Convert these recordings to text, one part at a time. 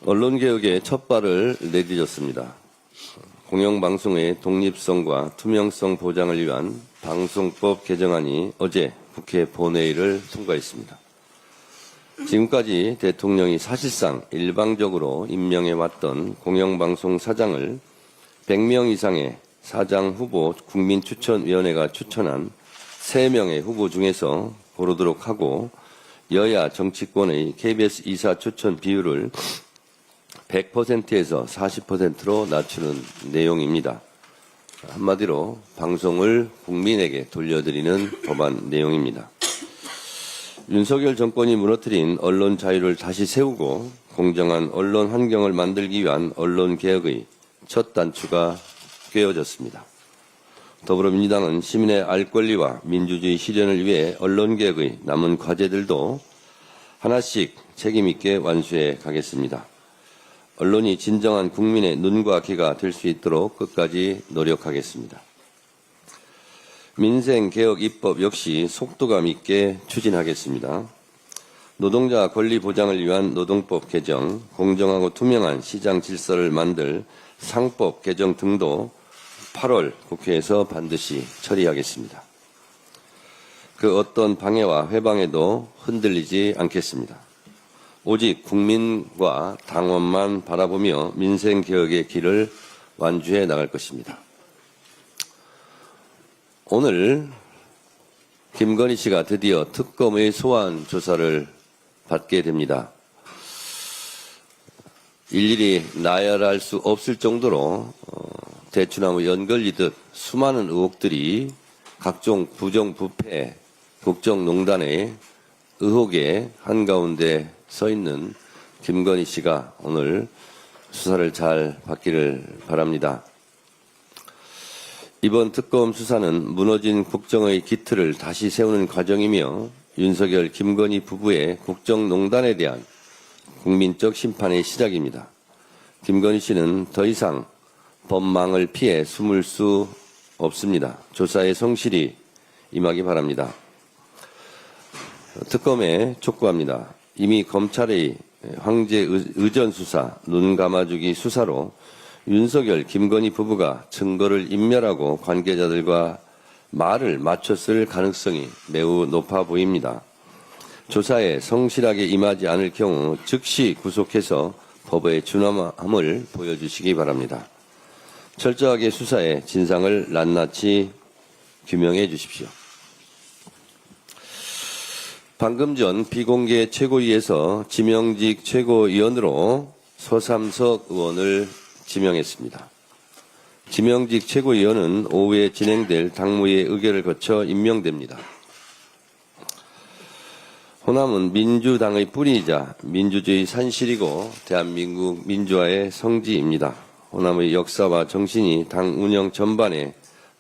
언론개혁의 첫 발을 내디뎠습니다. 공영방송의 독립성과 투명성 보장을 위한 방송법 개정안이 어제 국회 본회의를 통과했습니다. 지금까지 대통령이 사실상 일방적으로 임명해왔던 공영방송 사장을 100명 이상의 사장 후보 국민추천위원회가 추천한 3명의 후보 중에서 고르도록 하고 여야 정치권의 KBS 이사 추천 비율을 100%에서 40%로 낮추는 내용입니다. 한마디로 방송을 국민에게 돌려드리는 법안 내용입니다. 윤석열 정권이 무너뜨린 언론 자유를 다시 세우고 공정한 언론 환경을 만들기 위한 언론개혁의 첫 단추가 꿰어졌습니다. 더불어민주당은 시민의 알 권리와 민주주의 실현을 위해 언론개혁의 남은 과제들도 하나씩 책임있게 완수해 가겠습니다. 언론이 진정한 국민의 눈과 귀가 될 수 있도록 끝까지 노력하겠습니다. 민생개혁 입법 역시 속도감 있게 추진하겠습니다. 노동자 권리 보장을 위한 노동법 개정, 공정하고 투명한 시장 질서를 만들 상법 개정 등도 8월 국회에서 반드시 처리하겠습니다. 그 어떤 방해와 회방에도 흔들리지 않겠습니다. 오직 국민과 당원만 바라보며 민생개혁의 길을 완주해 나갈 것입니다. 오늘 김건희 씨가 드디어 특검의 소환 조사를 받게 됩니다. 일일이 나열할 수 없을 정도로 대추나무 연걸리듯 수많은 의혹들이 각종 부정부패, 국정농단의 의혹의 한가운데 서 있는 김건희 씨가 오늘 수사를 잘 받기를 바랍니다. 이번 특검 수사는 무너진 국정의 기틀을 다시 세우는 과정이며 윤석열, 김건희 부부의 국정농단에 대한 국민적 심판의 시작입니다. 김건희 씨는 더 이상 법망을 피해 숨을 수 없습니다. 조사에 성실히 임하기 바랍니다. 특검에 촉구합니다. 이미 검찰의 황제 의전 수사, 눈 감아주기 수사로 윤석열, 김건희 부부가 증거를 인멸하고 관계자들과 말을 맞췄을 가능성이 매우 높아 보입니다. 조사에 성실하게 임하지 않을 경우 즉시 구속해서 법의 준엄함을 보여주시기 바랍니다. 철저하게 수사에 진상을 낱낱이 규명해 주십시오. 방금 전 비공개 최고위에서 지명직 최고위원으로 서삼석 의원을 지명했습니다. 지명직 최고위원은 오후에 진행될 당무의 의결을 거쳐 임명됩니다. 호남은 민주당의 뿌리이자 민주주의 산실이고 대한민국 민주화의 성지입니다. 호남의 역사와 정신이 당 운영 전반에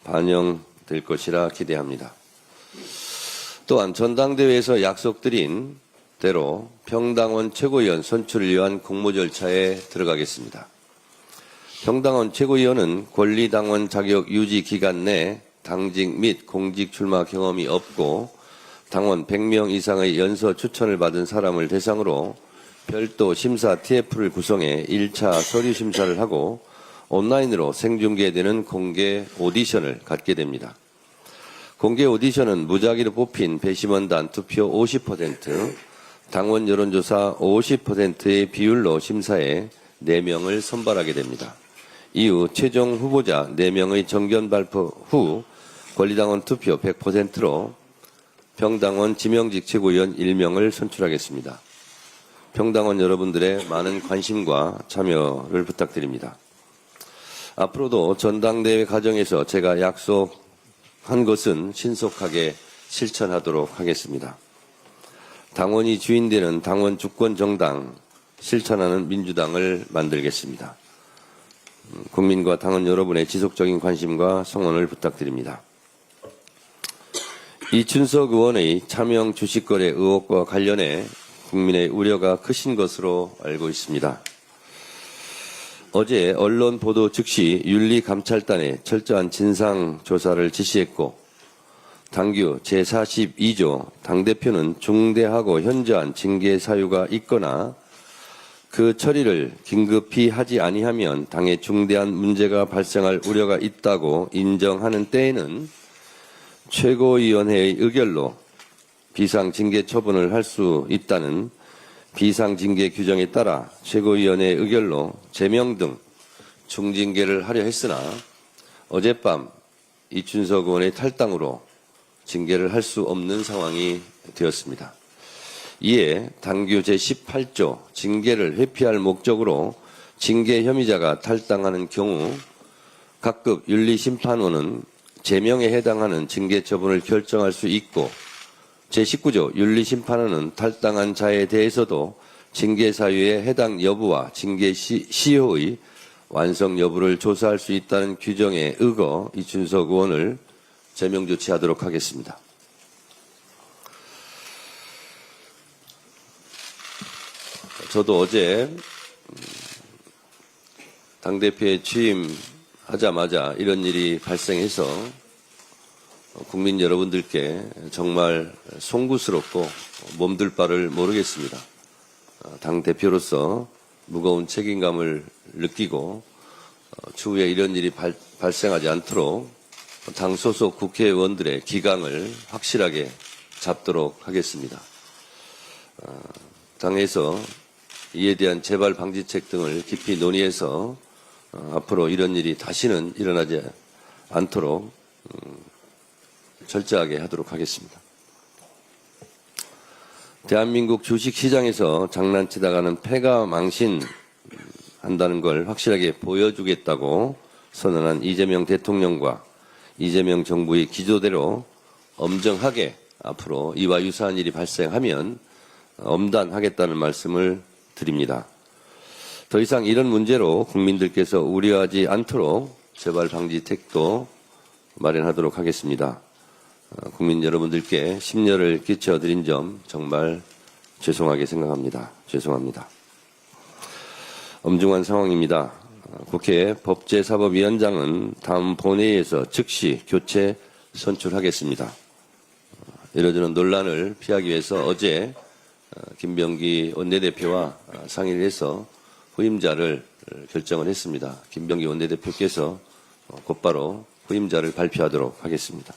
반영될 것이라 기대합니다. 또한 전당대회에서 약속드린 대로 평당원 최고위원 선출을 위한 공모 절차에 들어가겠습니다. 평당원 최고위원은 권리당원 자격 유지 기간 내 당직 및 공직 출마 경험이 없고 당원 100명 이상의 연서 추천을 받은 사람을 대상으로 별도 심사 TF를 구성해 1차 서류 심사를 하고 온라인으로 생중계되는 공개 오디션을 갖게 됩니다. 공개 오디션은 무작위로 뽑힌 배심원단 투표 50%, 당원 여론조사 50%의 비율로 심사해 4명을 선발하게 됩니다. 이후 최종 후보자 4명의 정견 발표 후 권리당원 투표 100%로 평당원 지명직 최고위원 1명을 선출하겠습니다. 평당원 여러분들의 많은 관심과 참여를 부탁드립니다. 앞으로도 전당대회 과정에서 제가 약속한 것은 신속하게 실천하도록 하겠습니다. 당원이 주인되는 당원 주권 정당 실천하는 민주당을 만들겠습니다. 국민과 당원 여러분의 지속적인 관심과 성원을 부탁드립니다. 이춘석 의원의 차명 주식거래 의혹과 관련해 국민의 우려가 크신 것으로 알고 있습니다. 어제 언론 보도 즉시 윤리감찰단에 철저한 진상조사를 지시했고 당규 제42조 당대표는 중대하고 현저한 징계 사유가 있거나 그 처리를 긴급히 하지 아니하면 당에 중대한 문제가 발생할 우려가 있다고 인정하는 때에는 최고위원회의 의결로 비상징계 처분을 할 수 있다는 비상징계 규정에 따라 최고위원회의 의결로 제명 등 중징계를 하려 했으나 어젯밤 이춘석 의원의 탈당으로 징계를 할 수 없는 상황이 되었습니다. 이에 당규 제18조 징계를 회피할 목적으로 징계 혐의자가 탈당하는 경우 각급 윤리심판원은 제명에 해당하는 징계 처분을 결정할 수 있고 제19조 윤리심판원은 탈당한 자에 대해서도 징계 사유의 해당 여부와 징계 시효의 완성 여부를 조사할 수 있다는 규정에 의거 이춘석 의원을 제명 조치하도록 하겠습니다. 저도 어제 당대표에 취임하자마자 이런 일이 발생해서 국민 여러분들께 정말 송구스럽고 몸둘 바를 모르겠습니다. 당대표로서 무거운 책임감을 느끼고 추후에 이런 일이 발생하지 않도록 당 소속 국회의원들의 기강을 확실하게 잡도록 하겠습니다. 당에서 이에 대한 재발 방지책 등을 깊이 논의해서 앞으로 이런 일이 다시는 일어나지 않도록 철저하게 하도록 하겠습니다. 대한민국 주식시장에서 장난치다가는 패가 망신한다는 걸 확실하게 보여주겠다고 선언한 이재명 대통령과 이재명 정부의 기조대로 엄정하게 앞으로 이와 유사한 일이 발생하면 엄단하겠다는 말씀을 드립니다. 더 이상 이런 문제로 국민들께서 우려하지 않도록 재발 방지책도 마련하도록 하겠습니다. 국민 여러분들께 심려를 끼쳐드린 점 정말 죄송하게 생각합니다. 죄송합니다. 엄중한 상황입니다. 국회 법제사법위원장은 다음 본회의에서 즉시 교체 선출하겠습니다. 이러저런 논란을 피하기 위해서 어제 김병기 원내대표와 상의를 해서 후임자를 결정을 했습니다. 김병기 원내대표께서 곧바로 후임자를 발표하도록 하겠습니다.